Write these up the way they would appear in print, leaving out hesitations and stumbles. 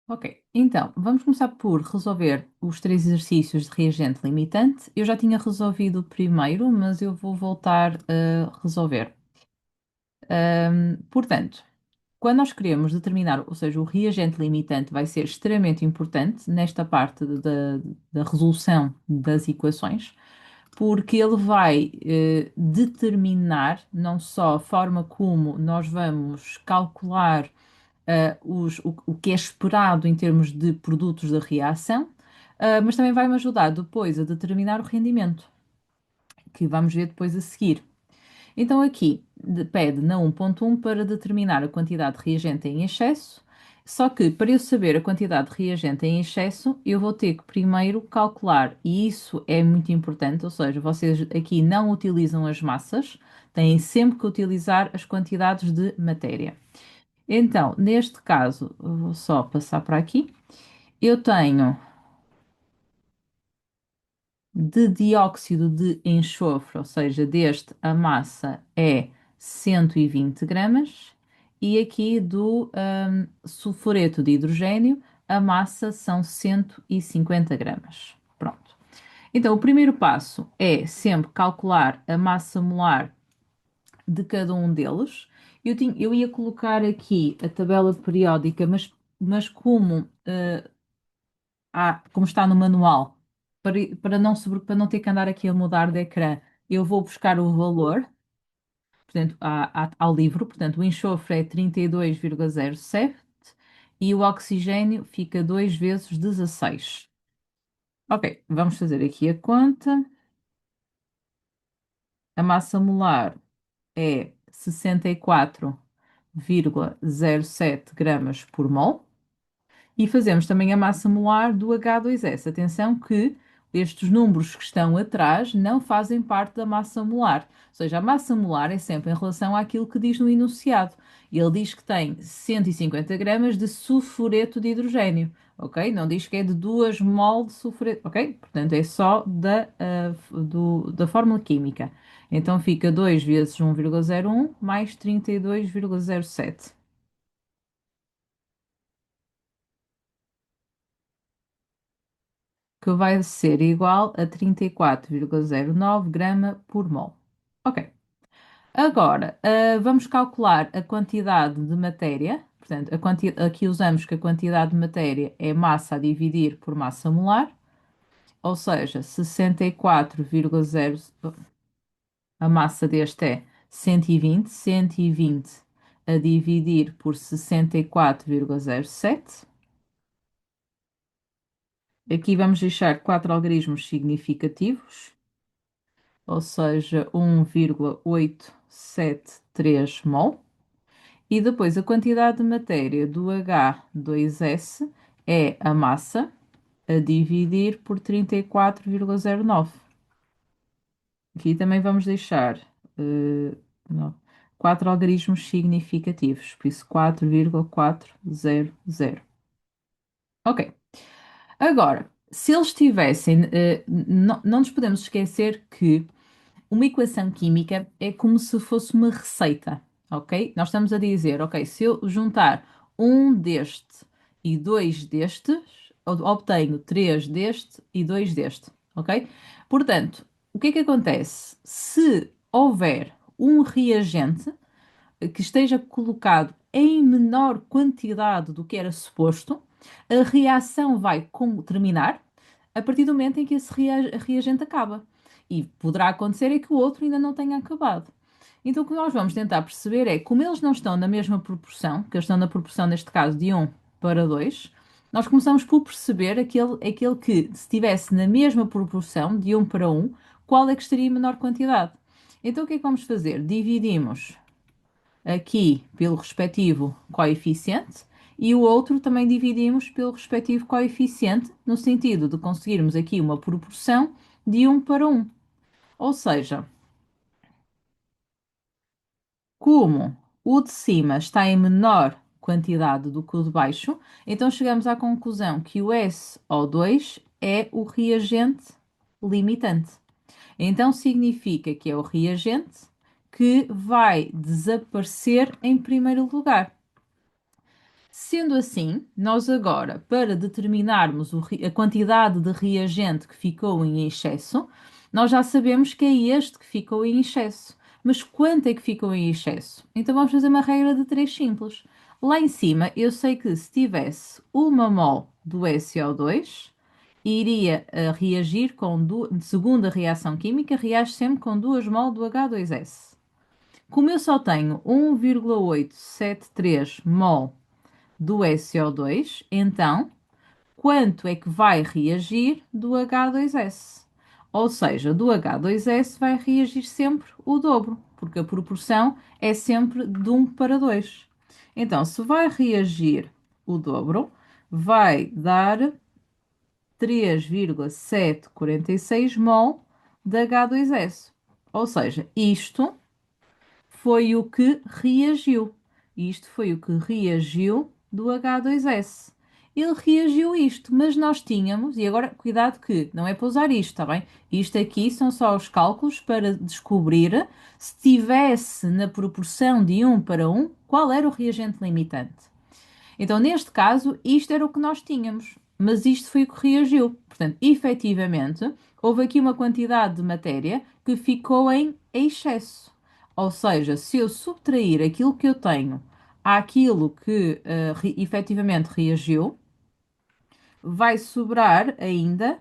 Ok, então vamos começar por resolver os três exercícios de reagente limitante. Eu já tinha resolvido o primeiro, mas eu vou voltar a resolver. Portanto, quando nós queremos determinar, ou seja, o reagente limitante vai ser extremamente importante nesta parte da resolução das equações, porque ele vai determinar não só a forma como nós vamos calcular o que é esperado em termos de produtos da reação, mas também vai me ajudar depois a determinar o rendimento, que vamos ver depois a seguir. Então aqui pede na 1.1 para determinar a quantidade de reagente em excesso, só que para eu saber a quantidade de reagente em excesso, eu vou ter que primeiro calcular, e isso é muito importante, ou seja, vocês aqui não utilizam as massas, têm sempre que utilizar as quantidades de matéria. Então, neste caso, eu vou só passar para aqui. Eu tenho de dióxido de enxofre, ou seja, deste a massa é 120 gramas, e aqui do sulfureto de hidrogênio a massa são 150 gramas. Pronto. Então, o primeiro passo é sempre calcular a massa molar de cada um deles. Eu ia colocar aqui a tabela periódica, mas como está no manual, para não ter que andar aqui a mudar de ecrã, eu vou buscar o valor, portanto, ao livro. Portanto, o enxofre é 32,07 e o oxigênio fica 2 vezes 16. Ok, vamos fazer aqui a conta. A massa molar é 64,07 gramas por mol. E fazemos também a massa molar do H2S. Atenção que estes números que estão atrás não fazem parte da massa molar. Ou seja, a massa molar é sempre em relação àquilo que diz no enunciado. Ele diz que tem 150 gramas de sulfureto de hidrogênio, ok? Não diz que é de 2 mol de sulfureto, ok? Portanto, é só da fórmula química. Então fica 2 vezes 1,01 mais 32,07, que vai ser igual a 34,09 grama por mol. Ok. Agora, vamos calcular a quantidade de matéria. Portanto, aqui usamos que a quantidade de matéria é massa a dividir por massa molar, ou seja, 64,0. A massa deste é 120, 120 a dividir por 64,07. Aqui vamos deixar quatro algarismos significativos, ou seja, 1,873 mol. E depois a quantidade de matéria do H2S é a massa a dividir por 34,09. Aqui também vamos deixar não, quatro algarismos significativos, por isso 4,400. Ok. Agora, se eles tivessem, não nos podemos esquecer que uma equação química é como se fosse uma receita, ok? Nós estamos a dizer, ok, se eu juntar um deste e dois destes, obtenho três deste e dois deste, ok? Portanto, o que é que acontece? Se houver um reagente que esteja colocado em menor quantidade do que era suposto, a reação vai terminar a partir do momento em que esse reagente acaba. E poderá acontecer é que o outro ainda não tenha acabado. Então, o que nós vamos tentar perceber é, como eles não estão na mesma proporção, que eles estão na proporção, neste caso, de 1 para 2, nós começamos por perceber aquele que, se estivesse na mesma proporção, de 1 para 1, qual é que estaria em menor quantidade. Então, o que é que vamos fazer? Dividimos aqui pelo respectivo coeficiente e o outro também dividimos pelo respectivo coeficiente, no sentido de conseguirmos aqui uma proporção de 1 para 1. Ou seja, como o de cima está em menor quantidade do que o de baixo, então chegamos à conclusão que o SO2 é o reagente limitante. Então significa que é o reagente que vai desaparecer em primeiro lugar. Sendo assim, nós agora, para determinarmos a quantidade de reagente que ficou em excesso, nós já sabemos que é este que ficou em excesso. Mas quanto é que ficou em excesso? Então vamos fazer uma regra de 3 simples. Lá em cima, eu sei que se tivesse uma mol do SO2, iria reagir com, segundo a reação química, reage sempre com 2 mol do H2S. Como eu só tenho 1,873 mol do SO2, então quanto é que vai reagir do H2S? Ou seja, do H2S vai reagir sempre o dobro, porque a proporção é sempre de 1 para 2. Então, se vai reagir o dobro, vai dar 3,746 mol de H2S. Ou seja, isto foi o que reagiu. Isto foi o que reagiu do H2S. Ele reagiu isto, mas nós tínhamos, e agora cuidado que não é para usar isto, está bem? Isto aqui são só os cálculos para descobrir se tivesse na proporção de 1 para 1, qual era o reagente limitante. Então, neste caso, isto era o que nós tínhamos, mas isto foi o que reagiu. Portanto, efetivamente, houve aqui uma quantidade de matéria que ficou em excesso. Ou seja, se eu subtrair aquilo que eu tenho àquilo que efetivamente reagiu, vai sobrar ainda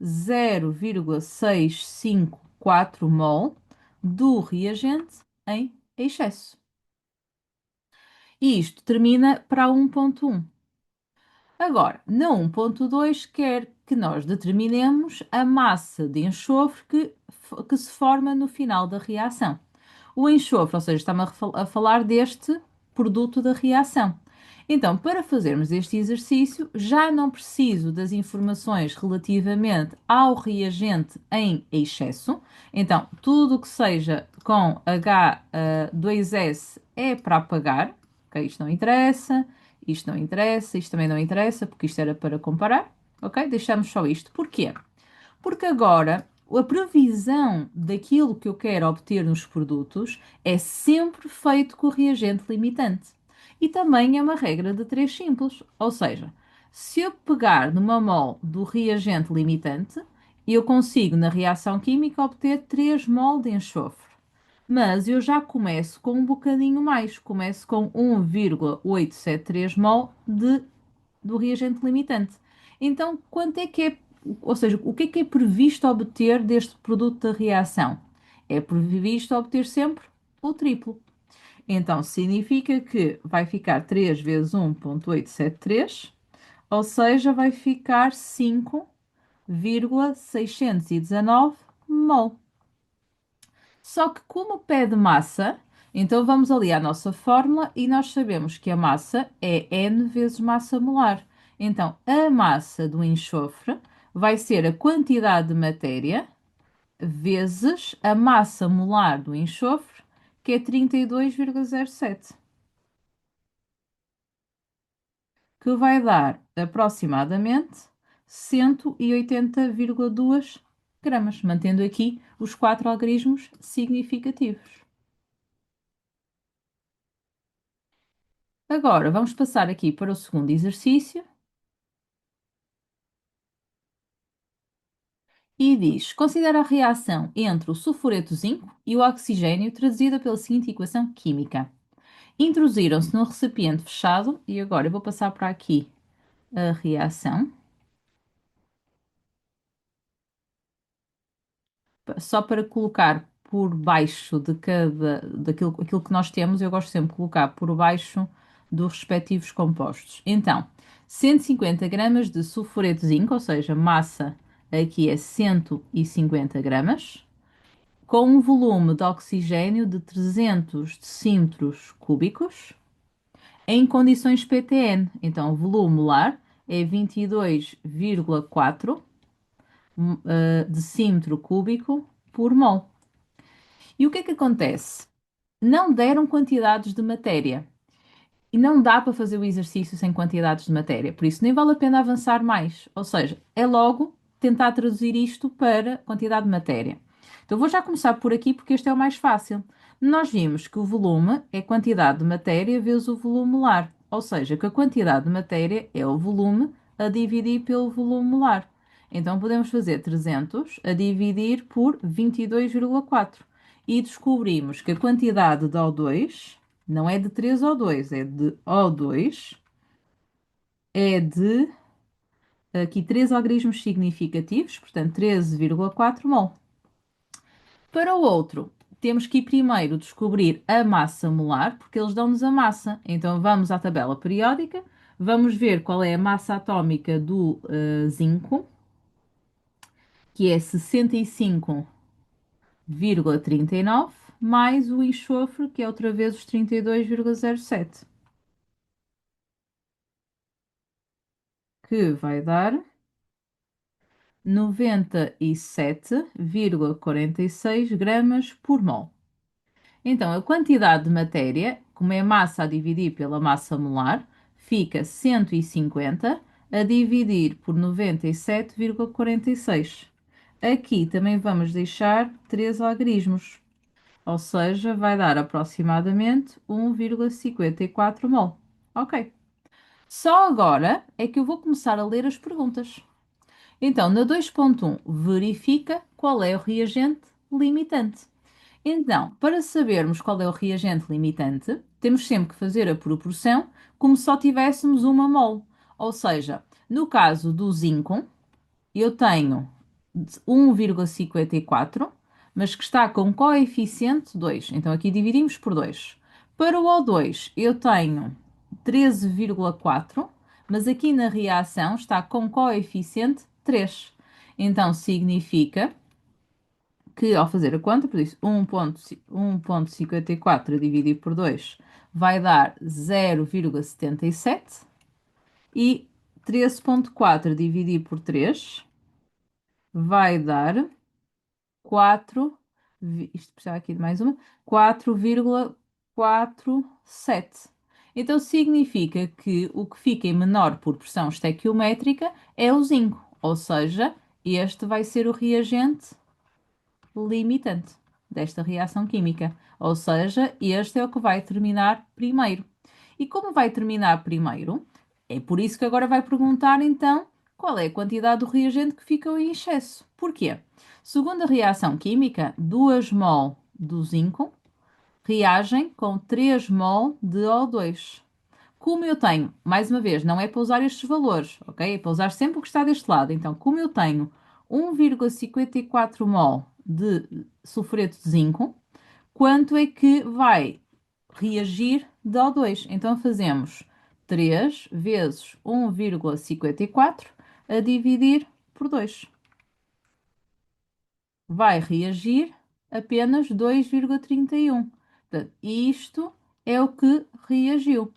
0,654 mol do reagente em excesso. E isto termina para 1,1. Agora, na 1.2 quer que nós determinemos a massa de enxofre que se forma no final da reação. O enxofre, ou seja, está-me a falar deste produto da reação. Então, para fazermos este exercício, já não preciso das informações relativamente ao reagente em excesso. Então, tudo o que seja com H2S é para apagar, ok? Isto não interessa. Isto não interessa, isto também não interessa, porque isto era para comparar, ok? Deixamos só isto. Porquê? Porque agora a previsão daquilo que eu quero obter nos produtos é sempre feito com o reagente limitante. E também é uma regra de 3 simples, ou seja, se eu pegar numa mol do reagente limitante, eu consigo na reação química obter 3 mol de enxofre. Mas eu já começo com um bocadinho mais, começo com 1,873 mol do reagente limitante. Então, quanto é que é, ou seja, o que é previsto obter deste produto da reação? É previsto obter sempre o triplo. Então, significa que vai ficar 3 vezes 1,873, ou seja, vai ficar 5,619 mol. Só que como pede massa, então vamos ali à nossa fórmula e nós sabemos que a massa é N vezes massa molar. Então, a massa do enxofre vai ser a quantidade de matéria vezes a massa molar do enxofre, que é 32,07, que vai dar aproximadamente 180,2 gramas, mantendo aqui os 4 algarismos significativos. Agora, vamos passar aqui para o segundo exercício e diz: considera a reação entre o sulfureto de zinco e o oxigênio traduzida pela seguinte equação química. Introduziram-se no recipiente fechado, e agora eu vou passar para aqui a reação, só para colocar por baixo de aquilo que nós temos, eu gosto sempre de colocar por baixo dos respectivos compostos. Então, 150 gramas de sulfureto de zinco, ou seja, massa aqui é 150 gramas, com um volume de oxigênio de 300 decímetros cúbicos, em condições PTN. Então, o volume molar é 22,4 decímetro cúbico por mol. E o que é que acontece? Não deram quantidades de matéria. E não dá para fazer o exercício sem quantidades de matéria. Por isso, nem vale a pena avançar mais. Ou seja, é logo tentar traduzir isto para quantidade de matéria. Então, vou já começar por aqui porque este é o mais fácil. Nós vimos que o volume é quantidade de matéria vezes o volume molar. ou seja, que a quantidade de matéria é o volume a dividir pelo volume molar. Então podemos fazer 300 a dividir por 22,4 e descobrimos que a quantidade de O2 não é de 3O2, é de O2, é de aqui 3 algarismos significativos, portanto 13,4 mol. Para o outro, temos que ir primeiro descobrir a massa molar, porque eles dão-nos a massa. Então vamos à tabela periódica, vamos ver qual é a massa atómica do zinco, que é 65,39, mais o enxofre, que é outra vez os 32,07, que vai dar 97,46 gramas por mol. Então, a quantidade de matéria, como é massa a dividir pela massa molar, fica 150 a dividir por 97,46. Aqui também vamos deixar 3 algarismos, ou seja, vai dar aproximadamente 1,54 mol. Ok. Só agora é que eu vou começar a ler as perguntas. Então, na 2.1, verifica qual é o reagente limitante. Então, para sabermos qual é o reagente limitante, temos sempre que fazer a proporção como se só tivéssemos uma mol. Ou seja, no caso do zinco, eu tenho 1,54, mas que está com coeficiente 2. Então aqui dividimos por 2. Para o O2, eu tenho 13,4, mas aqui na reação está com coeficiente 3. Então significa que ao fazer a conta, por isso 1,54 dividido por 2 vai dar 0,77 e 13,4 dividido por 3 vai dar 4, isto precisava aqui de mais uma, 4,47. Então significa que o que fica em menor por pressão estequiométrica é o zinco, ou seja, este vai ser o reagente limitante desta reação química, ou seja, este é o que vai terminar primeiro. E como vai terminar primeiro, é por isso que agora vai perguntar então qual é a quantidade do reagente que ficou em excesso. Porquê? Segundo a reação química, 2 mol do zinco reagem com 3 mol de O2. Como eu tenho, mais uma vez, não é para usar estes valores, ok? É para usar sempre o que está deste lado. Então, como eu tenho 1,54 mol de sulfureto de zinco, quanto é que vai reagir de O2? Então, fazemos 3 vezes 1,54 a dividir por 2. Vai reagir apenas 2,31. Portanto, isto é o que reagiu.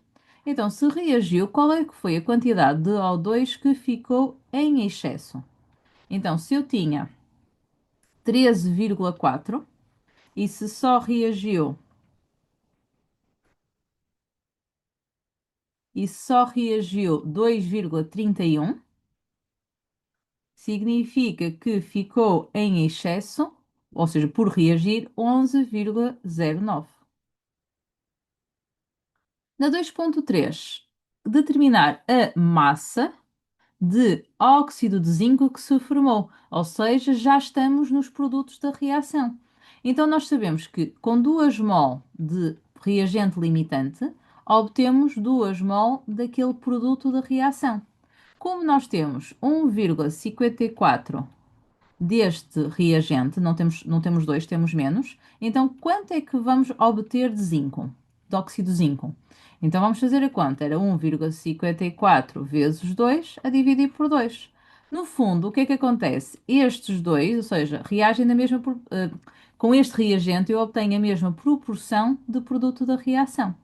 Então, se reagiu, qual é que foi a quantidade de O2 que ficou em excesso? Então, se eu tinha 13,4 e se só reagiu 2,31, significa que ficou em excesso, ou seja, por reagir 11,09. Na 2.3, determinar a massa de óxido de zinco que se formou, ou seja, já estamos nos produtos da reação. Então, nós sabemos que com 2 mol de reagente limitante, obtemos 2 mol daquele produto da reação. Como nós temos 1,54 deste reagente, não temos dois, temos menos. Então, quanto é que vamos obter de zinco, de óxido de zinco? Então, vamos fazer a conta. Era 1,54 vezes 2 a dividir por 2. No fundo, o que é que acontece? Estes dois, ou seja, reagem na mesma, com este reagente, eu obtenho a mesma proporção de produto da reação.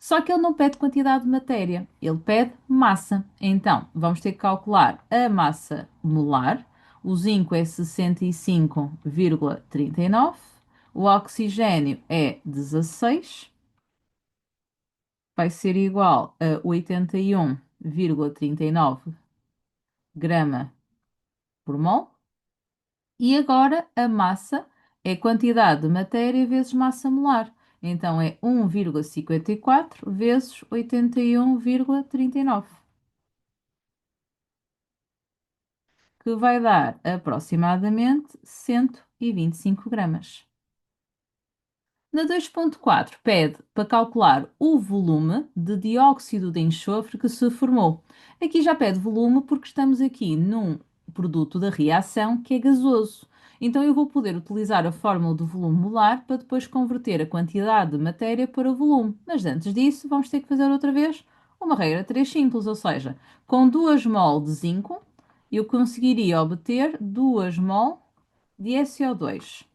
Só que ele não pede quantidade de matéria, ele pede massa. Então, vamos ter que calcular a massa molar. O zinco é 65,39, o oxigênio é 16, vai ser igual a 81,39 grama por mol. E agora a massa é quantidade de matéria vezes massa molar. Então é 1,54 vezes 81,39, que vai dar aproximadamente 125 gramas. Na 2.4 pede para calcular o volume de dióxido de enxofre que se formou. Aqui já pede volume porque estamos aqui num produto da reação que é gasoso. Então eu vou poder utilizar a fórmula do volume molar para depois converter a quantidade de matéria para volume. Mas antes disso, vamos ter que fazer outra vez uma regra 3 simples, ou seja, com 2 mol de zinco, eu conseguiria obter 2 mol de SO2.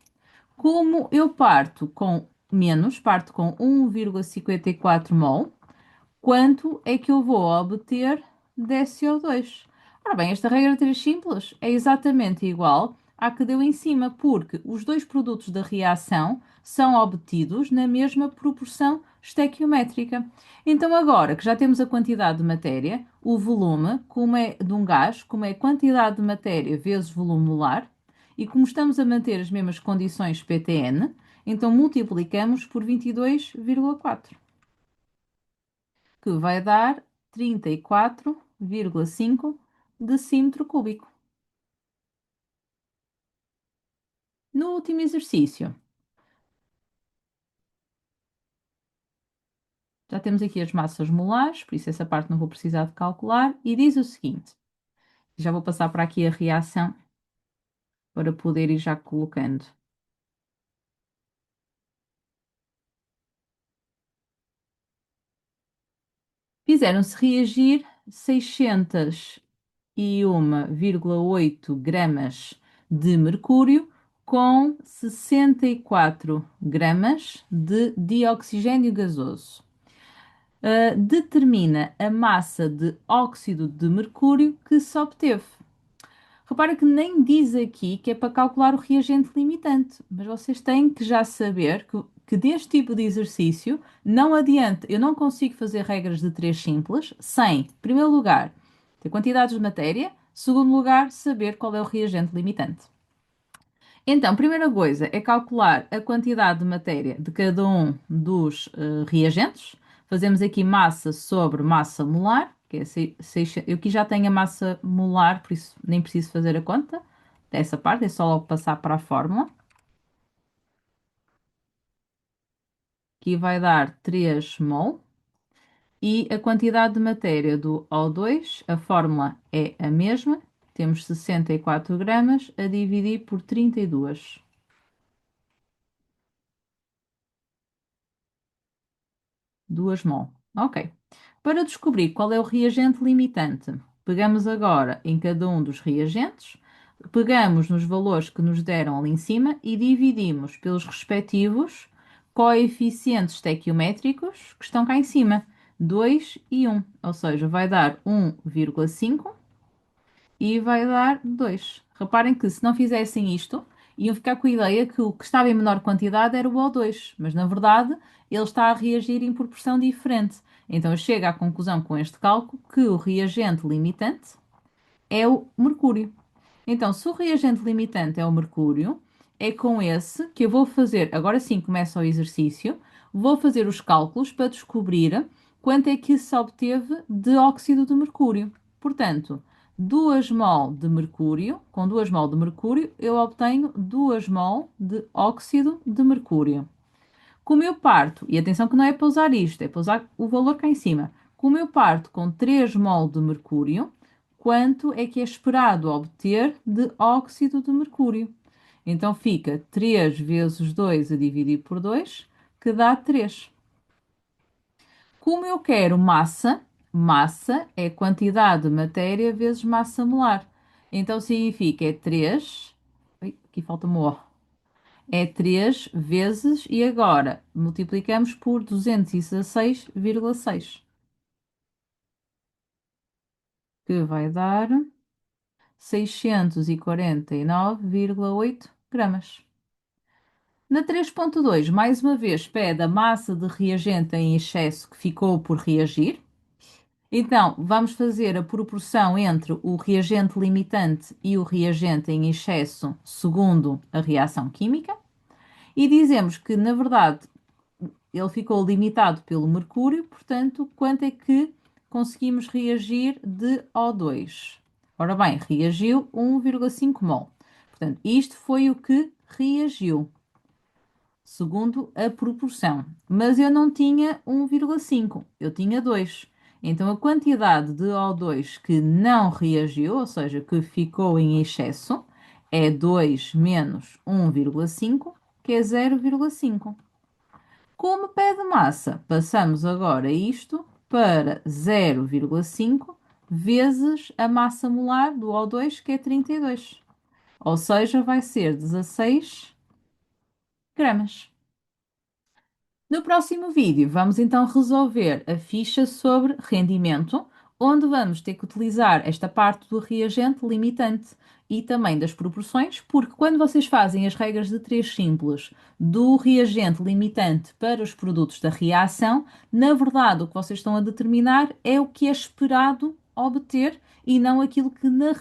Como eu parto com menos, parto com 1,54 mol, quanto é que eu vou obter de CO2? Ora bem, esta regra 3 simples é exatamente igual à que deu em cima, porque os dois produtos da reação são obtidos na mesma proporção estequiométrica. Então, agora que já temos a quantidade de matéria, o volume, como é de um gás, como é a quantidade de matéria vezes volume molar, e como estamos a manter as mesmas condições PTN, então multiplicamos por 22,4, que vai dar 34,5 decímetro cúbico. No último exercício, já temos aqui as massas molares, por isso essa parte não vou precisar de calcular, e diz o seguinte, já vou passar para aqui a reação para poder ir já colocando. Fizeram-se reagir 601,8 gramas de mercúrio com 64 gramas de dioxigênio gasoso. Determina a massa de óxido de mercúrio que se obteve. Repara que nem diz aqui que é para calcular o reagente limitante, mas vocês têm que já saber que deste tipo de exercício não adianta, eu não consigo fazer regras de três simples sem, em primeiro lugar, ter quantidades de matéria, segundo lugar, saber qual é o reagente limitante. Então, primeira coisa é calcular a quantidade de matéria de cada um dos reagentes. Fazemos aqui massa sobre massa molar, que é eu aqui já tenho a massa molar, por isso nem preciso fazer a conta dessa parte, é só logo passar para a fórmula. Aqui vai dar 3 mol. E a quantidade de matéria do O2, a fórmula é a mesma, temos 64 gramas a dividir por 32. 2 mol. Ok. Para descobrir qual é o reagente limitante, pegamos agora em cada um dos reagentes, pegamos nos valores que nos deram ali em cima e dividimos pelos respectivos coeficientes estequiométricos que estão cá em cima, 2 e 1, ou seja, vai dar 1,5 e vai dar 2. Reparem que se não fizessem isto, iam ficar com a ideia que o que estava em menor quantidade era o O2, mas na verdade ele está a reagir em proporção diferente. Então eu chego à conclusão com este cálculo que o reagente limitante é o mercúrio. Então, se o reagente limitante é o mercúrio, é com esse que eu vou fazer, agora sim começa o exercício, vou fazer os cálculos para descobrir quanto é que se obteve de óxido de mercúrio. Portanto, 2 mol de mercúrio, com 2 mol de mercúrio, eu obtenho 2 mol de óxido de mercúrio. Como eu parto, e atenção que não é para usar isto, é para usar o valor cá em cima. Como eu parto com 3 mol de mercúrio, quanto é que é esperado obter de óxido de mercúrio? Então fica 3 vezes 2 a dividir por 2, que dá 3. Como eu quero massa, massa é quantidade de matéria vezes massa molar. Então significa é 3. Aqui falta-me o O. É 3 vezes e agora multiplicamos por 216,6, que vai dar 649,8 gramas. Na 3.2, mais uma vez, pede a massa de reagente em excesso que ficou por reagir. Então, vamos fazer a proporção entre o reagente limitante e o reagente em excesso segundo a reação química. E dizemos que, na verdade, ele ficou limitado pelo mercúrio, portanto, quanto é que conseguimos reagir de O2? Ora bem, reagiu 1,5 mol. Portanto, isto foi o que reagiu, segundo a proporção. Mas eu não tinha 1,5, eu tinha 2. Então, a quantidade de O2 que não reagiu, ou seja, que ficou em excesso, é 2 menos 1,5, que é 0,5. Como pede massa, passamos agora isto para 0,5 vezes a massa molar do O2, que é 32. Ou seja, vai ser 16 gramas. No próximo vídeo, vamos então resolver a ficha sobre rendimento, onde vamos ter que utilizar esta parte do reagente limitante e também das proporções, porque quando vocês fazem as regras de 3 simples do reagente limitante para os produtos da reação, na verdade o que vocês estão a determinar é o que é esperado obter e não aquilo que na